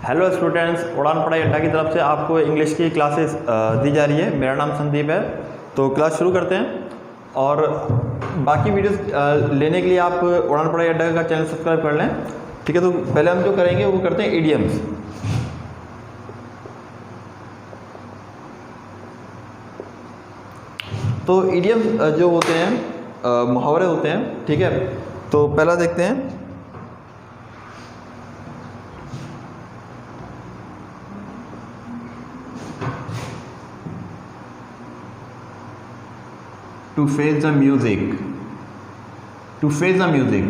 Hello students, उड़ान पढ़ाई अड्डा की तरफ से आपको इंग्लिश की क्लासेस दी जा रही है। मेरा नाम संदीप है। तो क्लास शुरू करते हैं और बाकी वीडियोस लेने के लिए आप उड़ान पढ़ाई अड्डा का चैनल सब्सक्राइब कर लें। ठीक है, तो पहले हम जो करेंगे वो करते हैं इडियम्स। तो इडियम्स जो होते हैं मुहावरे होते हैं। ठीक है, तो पहला देखते हैं। To face the music, to face the music.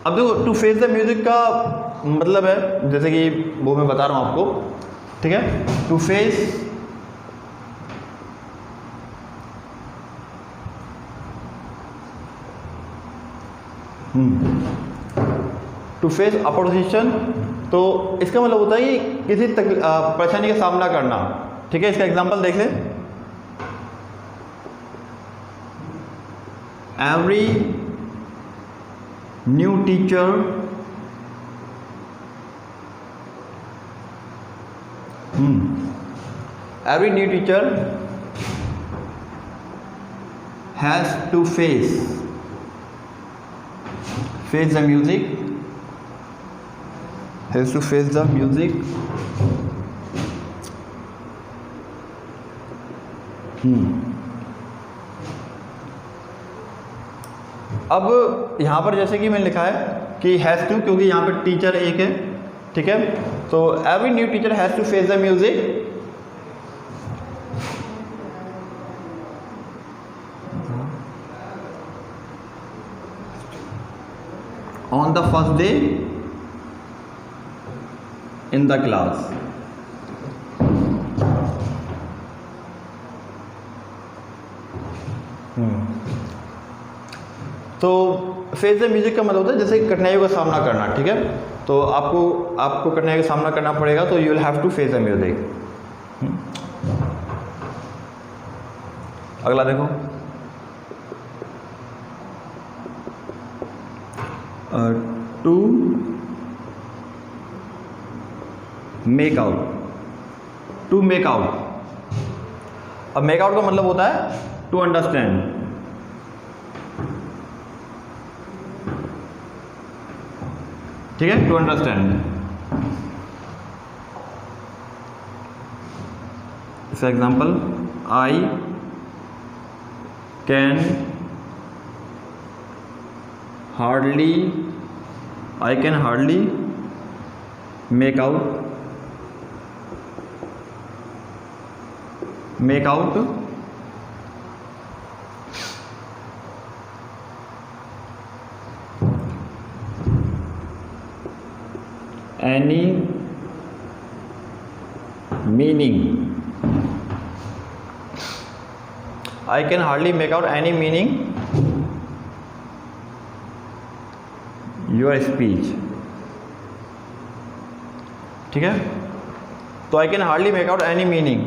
अब देखो, टू फेस द म्यूजिक का मतलब है, जैसे कि वो मैं बता रहा हूं आपको। ठीक है, to face to face opposition. तो इसका मतलब होता है कि किसी परेशानी का सामना करना। ठीक है, इसका एग्जांपल देख लें। Every new teacher every new teacher has to face the music, has to face the music. अब यहाँ पर जैसे कि मैंने लिखा है कि हैज़ टू, क्योंकि यहाँ पर टीचर एक है। ठीक है, तो every new teacher has to face the music on the first day in the class. तो फेस द म्यूजिक का मतलब होता है जैसे कठिनाइयों का सामना करना। ठीक है, तो आपको कठिनाइयों का सामना करना पड़ेगा, तो you will have to face the music. अगला देखो, to make out, to make out. अब मेक आउट का मतलब होता है टू अंडरस्टैंड। ठीक है, टू अंडरस्टैंड। इसका example, I can hardly make out any meaning. I can hardly make out any meaning your speech. ठीक है, तो I can hardly make out any meaning,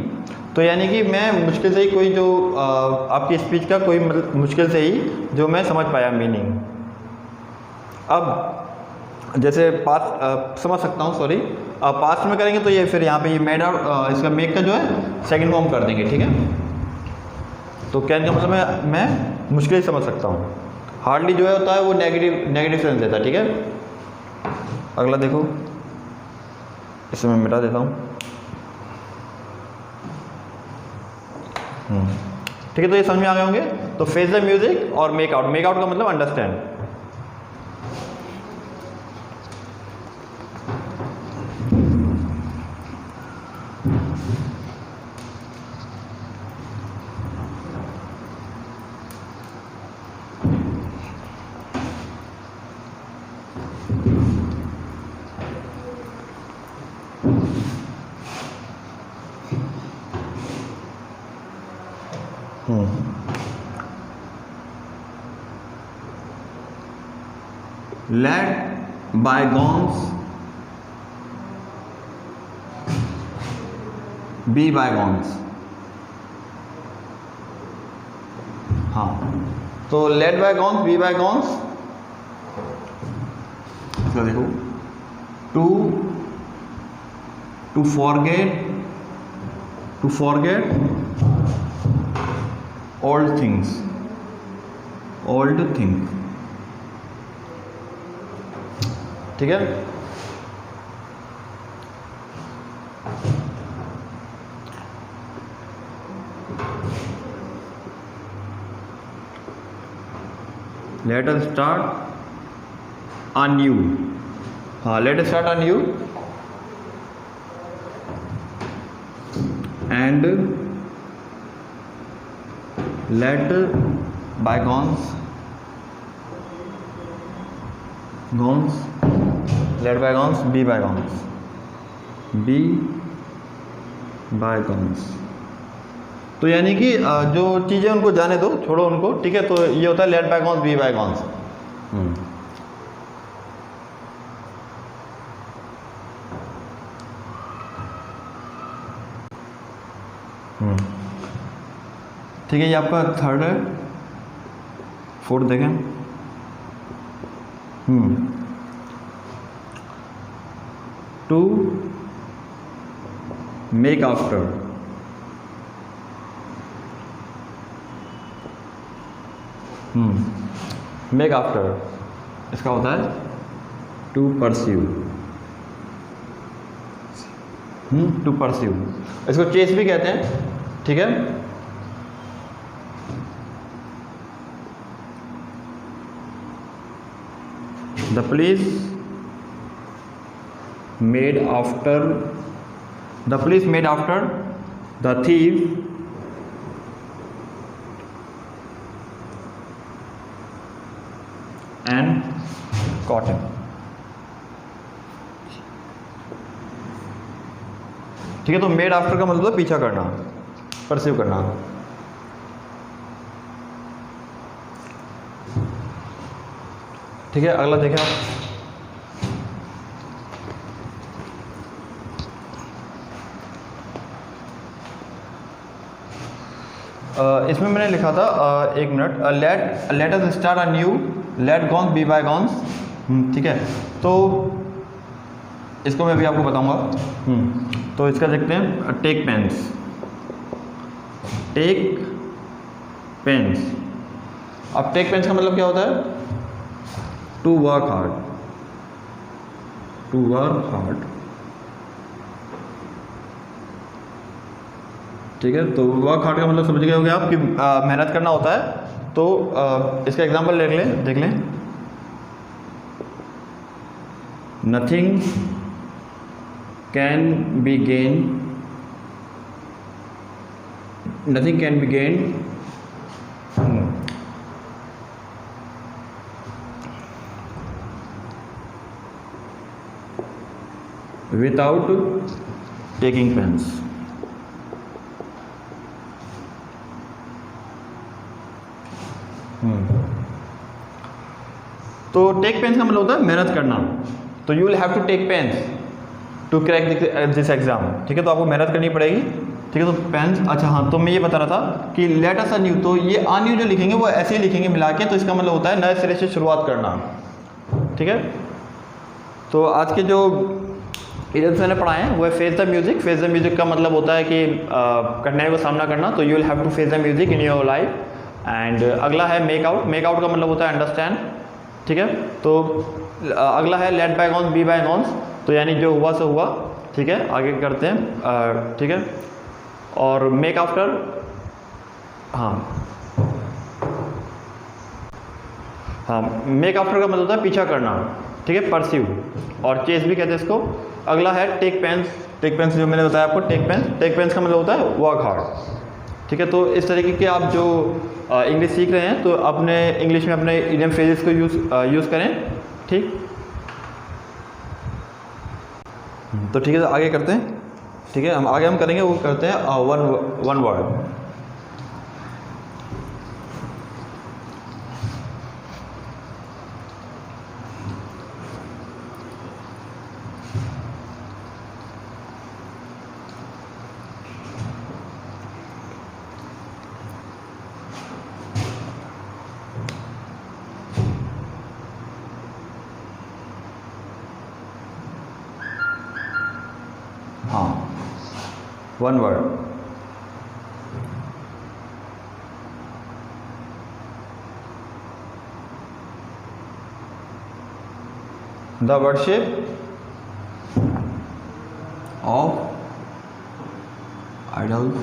तो यानी कि मैं मुश्किल से ही कोई जो आपकी स्पीच का कोई मुश्किल से ही जो मैं समझ पाया मीनिंग। अब जैसे पास्ट समझ सकता हूँ, सॉरी, पास्ट में करेंगे तो ये फिर यहाँ पे ये मेड आउट, इसका मेक का जो है सेकंड फॉर्म कर देंगे। ठीक है, तो कैन का मतलब मैं मुश्किल समझ सकता हूँ। हार्डली जो है होता है वो नेगेटिव सेंस देता है। ठीक है, अगला देखो, इसे मैं मिटा देता हूँ। ठीक है, तो ये समझ में आ गए होंगे। तो फेस द म्यूजिक और मेक आउट का मतलब understand. Let bygones be bygones। हाँ, तो लेट बायगॉन्स बी बायगॉन्स, इसका देखो to to forget old things, ठीक है। लेट अस स्टार्ट अनयू, हाँ let us start anew and let bygones be bygones। तो यानी कि जो चीज़ें उनको जाने दो, छोड़ो उनको, ठीक है। तो ये होता है लेट bygones be bygones। ठीक है, ये आपका थर्ड है। फोर्थ देखें, to make after, make after इसका होता है टू परस्यू, टू परस्यू, इसको चेस भी कहते हैं, ठीक है। The police made after the thief and caught him, ठीक है। तो मेड आफ्टर का मतलब पीछा करना, परस्यू करना। ठीक है, अगला देखें आप। इसमें मैंने लिखा था एक minute, let us start a new, let bygones be bygones, ठीक है। तो इसको मैं भी आपको बताऊंगा। तो इसका देखते हैं, टेक पेन्स। अब टेक पेन्स का मतलब क्या होता है? टू वर्क हार्ड, ठीक है। तो वर्क हार्ड का मतलब समझ गए होंगे आप कि मेहनत करना होता है। तो इसका एग्जांपल देख लें। Nothing can be gain without taking pains. तो टेक पेन्स का मतलब होता है मेहनत करना। तो you will have to take pains to crack this exam, ठीक है। तो आपको मेहनत करनी पड़ेगी, ठीक है। तो पेन्स, अच्छा हाँ, तो मैं ये बता रहा था कि लेट अस अ न्यू, तो ये अ न्यू जो लिखेंगे वो ऐसे ही लिखेंगे मिला के, तो इसका मतलब होता है नए सिरे से शुरुआत करना, ठीक है। तो आज के जो इडियम्स मैंने पढ़ाए हैं वो है face the music. Face the music का मतलब होता है कि कठिनाई का सामना करना। तो you will have to face the music in your life. And अगला है मेक आउट का मतलब होता है अंडरस्टैंड, ठीक है। तो अगला है लेट बायगॉन्स बी बायगॉन्स, तो यानी जो हुआ सो हुआ, ठीक है। आगे करते हैं, ठीक है। और मेक आफ्टर, हाँ मेक आफ्टर का मतलब होता है पीछा करना, ठीक है, परस्यू, और चेस भी कहते हैं इसको। अगला है टेक पेन्स जो मैंने बताया आपको, टेक पेन्स का मतलब होता है वर्क हार्ड, ठीक है। तो इस तरीके के आप जो इंग्लिश सीख रहे हैं तो अपने इंग्लिश में अपने इडियम फ्रेजेस को यूज़ करें, ठीक। तो ठीक है, तो आगे करते हैं, ठीक है। हम करेंगे, वो करते हैं वन वर्ड। हाँ, one word. The worship of idols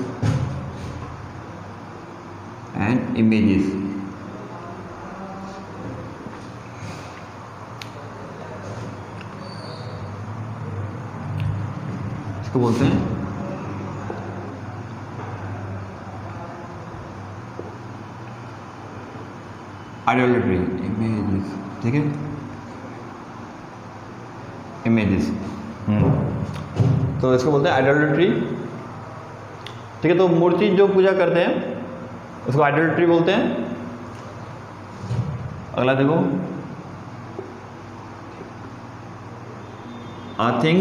and images. इसको बोलते हैं आइडोलेट्री, इमेजेस। ठीक है, इमेजेस। तो इसको बोलते हैं आइडोलेट्री। ठीक है, तो मूर्ति जो पूजा करते हैं उसको आइडोलेट्री बोलते हैं। अगला देखो, a thing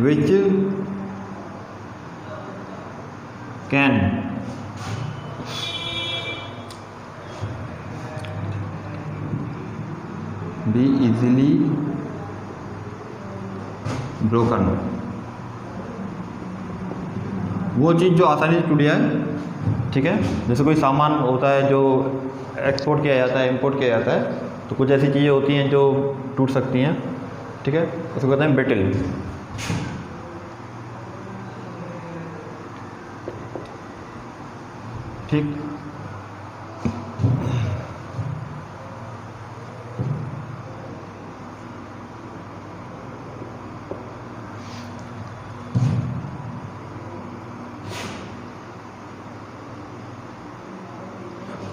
which can be easily broken। वो चीज़ जो आसानी से टूट जाए। ठीक है, जैसे कोई सामान होता है जो एक्सपोर्ट किया जाता है, इंपोर्ट किया जाता है, तो कुछ ऐसी चीज़ें होती हैं जो टूट सकती हैं। ठीक है, उसको कहते हैं ब्रिटल। ठीक,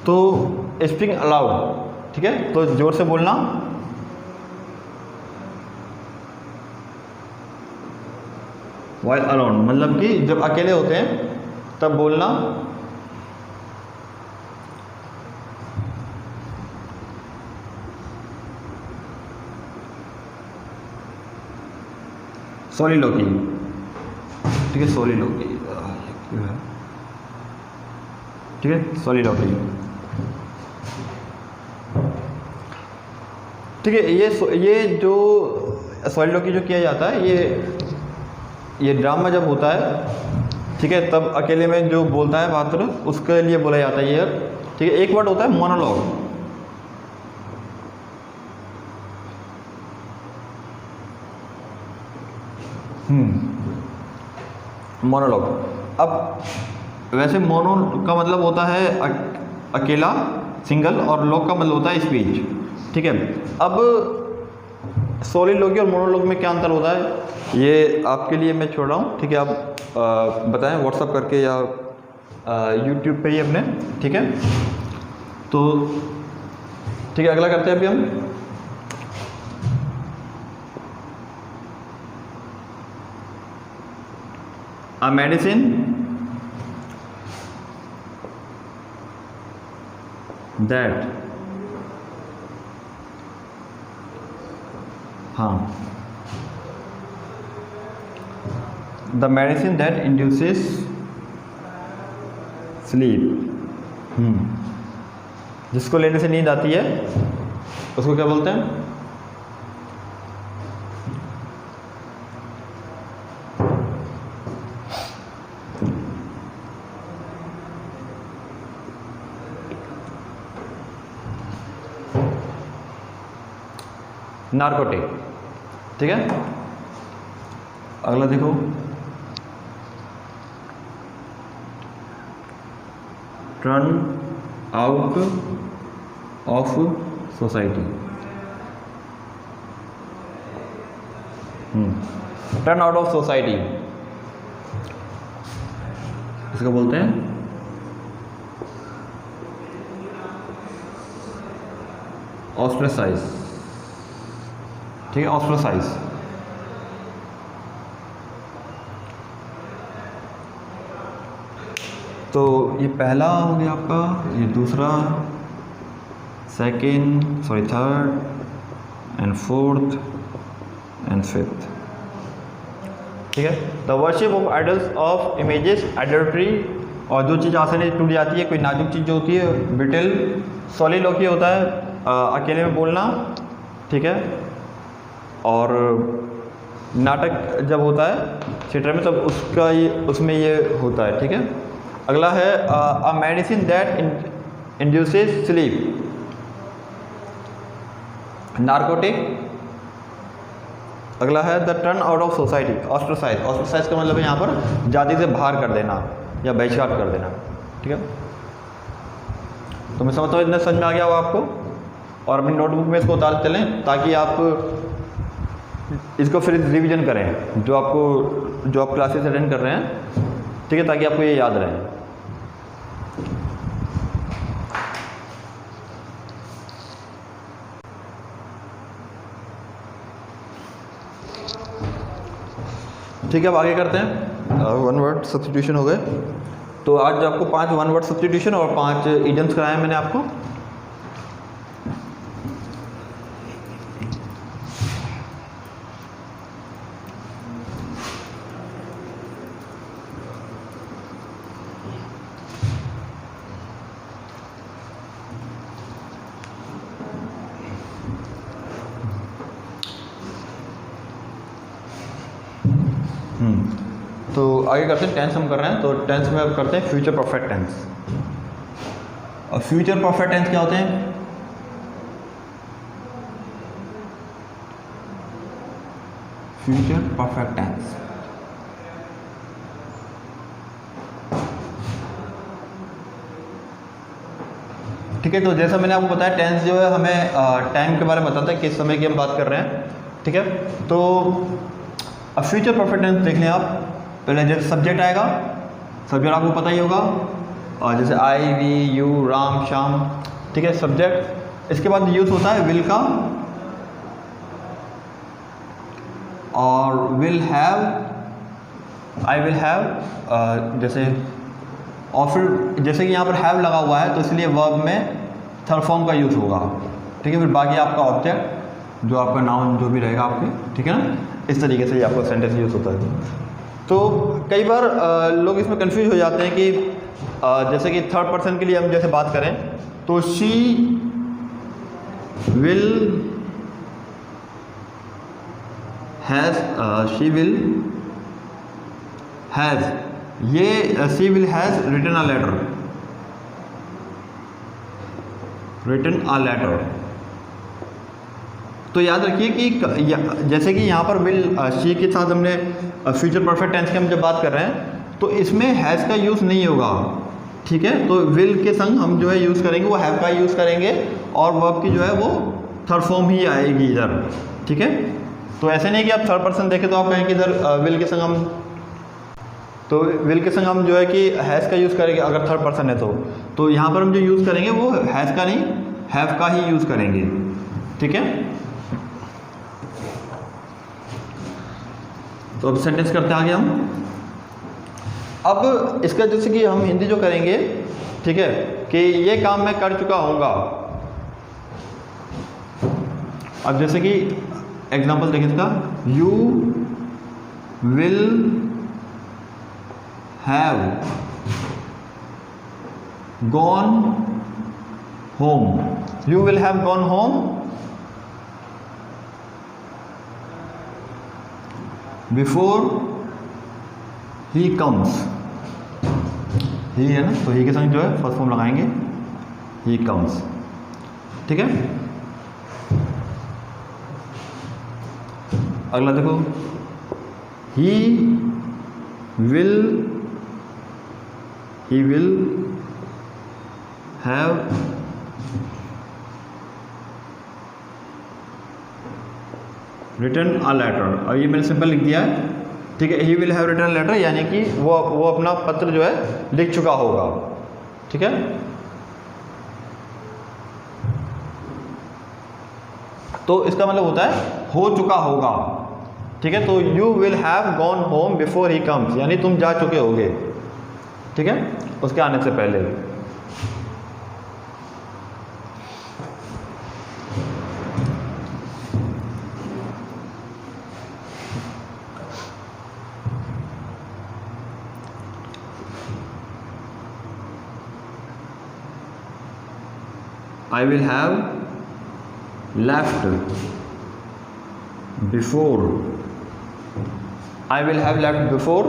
तो स्पीकिंग अलाउड। ठीक है, तो जोर से बोलना। व्हाइल अलोन मतलब कि जब अकेले होते हैं तब बोलना। सोलिलोकी। ठीक है, सोलिलोकी। ठीक है, सोलिलोकी। ठीक है, ये जो सोलिलोकी जो किया जाता है, ये ड्रामा जब होता है, ठीक है, तब अकेले में जो बोलता है पात्र उसके लिए बोला जाता है ये। ठीक है, एक वर्ड होता है मोनोलॉग। मोनोलॉग। अब वैसे मोनो का मतलब होता है अकेला, सिंगल, और लॉग का मतलब होता है स्पीच। ठीक है, अब सोलिलोकी और मोनोलॉग में क्या अंतर होता है ये आपके लिए मैं छोड़ रहा हूँ। ठीक है, आप बताएं व्हाट्सअप करके या यूट्यूब पे ही अपने। ठीक है, तो ठीक है, अगला करते हैं अभी हम। A medicine that the medicine that induces sleep। जिसको लेने से नींद आती है उसको क्या बोलते हैं? नार्कोटिक। ठीक है, अगला देखो, turn out of society. Turn out of society इसको बोलते हैं ऑस्ट्रेसाइज। ठीक है, ऑस्ट्रेसाइज। तो ये पहला हो गया आपका, ये दूसरा, second, sorry third and fourth and fifth. ठीक है, the worship of idols of images, idolatry, और जो चीज़ आसानी से टूट जाती है, कोई नाजुक चीज़ जो होती है, ब्रिटल। सोलिलोकी होता है अकेले में बोलना। ठीक है, और नाटक जब होता है थिएटर में, तब उसका ये उसमें ये होता है, ठीक है। अगला है a medicine that induces sleep, narcotic. अगला है the turn out of society, ostracise. Ostracise का मतलब है यहाँ पर जाति से बाहर कर देना या बहिष्कार कर देना, ठीक है। तो मैं समझता हूँ इतना समझ में आ गया होगा आपको, और अपनी नोटबुक में इसको उतार चलें ताकि आप इसको फिर रिवीजन करें जो आप क्लासेस अटेंड कर रहे हैं, ठीक है, ताकि आपको ये याद रहे। ठीक है, अब आगे करते हैं। वन वर्ड सब्स्टिट्यूशन हो गए। तो आज आपको 5 वन वर्ड सब्स्टिट्यूशन और 5 इडियम्स कराए मैंने आपको। तो आगे करते हैं टेंस हम कर रहे हैं, तो टेंस में अब करते हैं फ्यूचर परफेक्ट टेंस। और फ्यूचर परफेक्ट टेंस क्या होते हैं? फ्यूचर परफेक्ट टेंस ठीक है। तो जैसा मैंने आपको बताया, टेंस जो है हमें टाइम के बारे में बताता है, किस समय की हम बात कर रहे हैं, ठीक है। तो अब फ्यूचर परफेक्ट टेंस देख लें आप। पहले जैसे सब्जेक्ट आएगा, सब्जेक्ट आपको पता ही होगा, और जैसे आई, वी, यू, राम, श्याम, ठीक है, सब्जेक्ट। इसके बाद यूज होता है विल का, और will have, I will have, जैसे, और फिर जैसे कि यहाँ पर हैव लगा हुआ है तो इसलिए वर्ब में थर्ड फॉर्म का यूज़ होगा, ठीक है। फिर बाकी आपका ऑब्जेक्ट, जो आपका नाउन जो भी रहेगा आपके, ठीक है ना, इस तरीके से आपका सेंटेंस यूज़ होता है। तो कई बार लोग इसमें कंफ्यूज हो जाते हैं कि जैसे कि थर्ड पर्सन के लिए हम जैसे बात करें तो she will has, she will has, ये she will has written a letter, written a letter. तो याद रखिए कि जैसे कि यहाँ पर विल, शी के साथ हमने फ्यूचर परफेक्ट टेंस की हम जब बात कर रहे हैं तो इसमें हैज़ का यूज़ नहीं होगा, ठीक है। तो विल के संग हम जो है यूज़ करेंगे वो हैव का यूज़ करेंगे, और वर्ब की जो है वो थर्ड फॉर्म ही आएगी इधर, ठीक है। तो ऐसे नहीं कि आप थर्ड पर्सन देखें तो आप कहें कि इधर विल के संग हम, तो विल के संग हम जो है कि हैज़ का यूज़ करेंगे अगर थर्ड पर्सन है तो यहाँ पर हम जो यूज़ करेंगे वो हैज़ का नहीं, हैव का ही यूज़ करेंगे, ठीक है। तो अब सेंटेंस करते आगे हम। अब इसका जैसे कि हम हिंदी जो करेंगे, ठीक है, कि ये काम मैं कर चुका हूँगा। अब जैसे कि एग्जांपल देखें इसका, you will have gone home, you will have gone home before he comes, he है ना, तो ही के संग जो है फर्स्ट फॉर्म लगाएंगे, ही कम्स, ठीक है। अगला देखो, he will have written a letter, और ये मैंने सिंपल लिख दिया है, ठीक है। He will have written a letter यानी कि वो अपना पत्र जो है लिख चुका होगा, ठीक है। तो इसका मतलब होता है हो चुका होगा, ठीक है। तो you will have gone home before he comes, यानी तुम जा चुके होगे, ठीक है, उसके आने से पहले। I will have left before I will have left before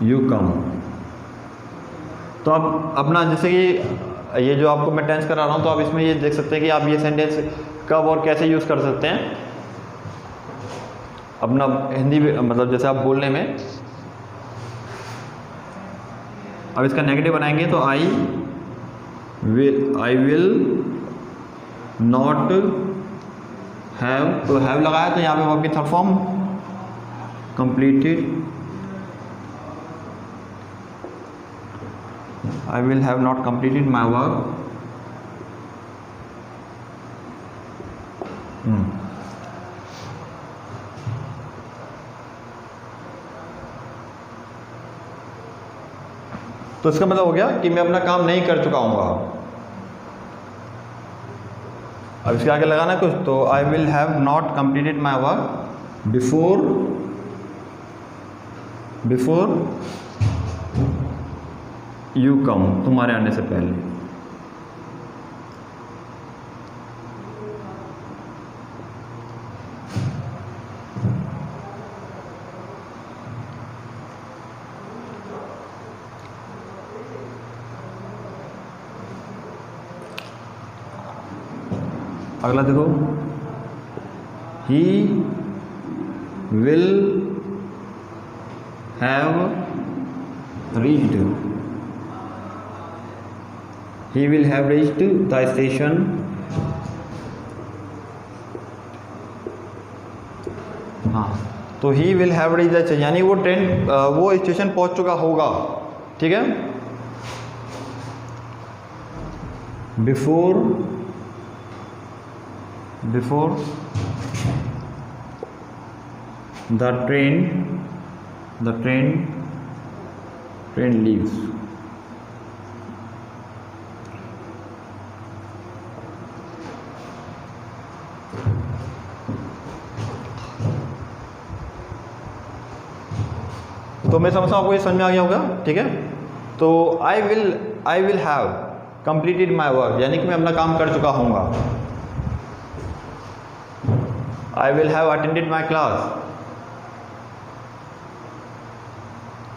you come. तो अब अपना जैसे कि ये जो आपको मैं टेंस करा रहा हूँ, तो आप इसमें ये देख सकते हैं कि आप ये सेंटेंस कब और कैसे यूज़ कर सकते हैं अपना हिंदी मतलब जैसे आप बोलने में। अब इसका नेगेटिव बनाएंगे तो आई विल नॉट हैव, तो हैव लगाया तो यहाँ पे वर्ब की third form completed, I will have not completed my work. तो इसका मतलब हो गया कि मैं अपना काम नहीं कर चुका हूँगा। अब इसके आगे लगाना कुछ, तो I will have not completed my work before you come, तुम्हारे आने से पहले। अगला देखो, he will have reached, he will have reached the station हाँ, तो he will have reached the station यानी वो ट्रेन वो स्टेशन पहुंच चुका होगा, ठीक है। Before the train leaves. तो मैं समझता हूँ आपको ये समझ में आ गया होगा, ठीक है। तो I will have completed my work यानी कि मैं अपना काम कर चुका हूँगा। I will have attended my class.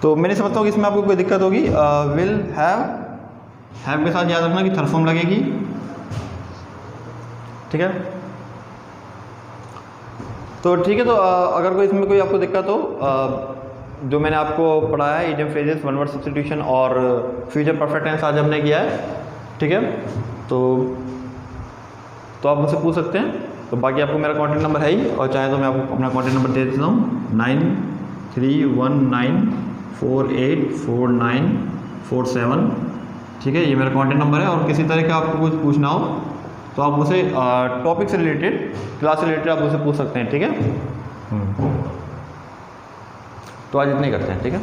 तो मैं नहीं समझता हूँ कि इसमें आपको कोई दिक्कत होगी। विल हैव के साथ याद रखना कि थर्ड फॉर्म लगेगी, ठीक है। तो ठीक है, तो अगर कोई इसमें कोई आपको दिक्कत हो, जो मैंने आपको पढ़ाया है idiom phrases, one word substitution और फ्यूचर परफेक्ट टेंस आज हमने किया है, ठीक है। तो आप मुझसे पूछ सकते हैं। तो बाकी आपको मेरा कॉन्टैक्ट नंबर है ही, और चाहे तो मैं आपको अपना कॉन्टैक्ट नंबर दे देता हूँ 9319484947, ठीक है। ये मेरा कॉन्टैक्ट नंबर है। और किसी तरह का आपको कुछ पूछना हो तो आप मुझसे टॉपिक से रिलेटेड, क्लास से रिलेटेड आप मुझसे पूछ सकते हैं, ठीक है। तो आज इतना ही करते हैं, ठीक है।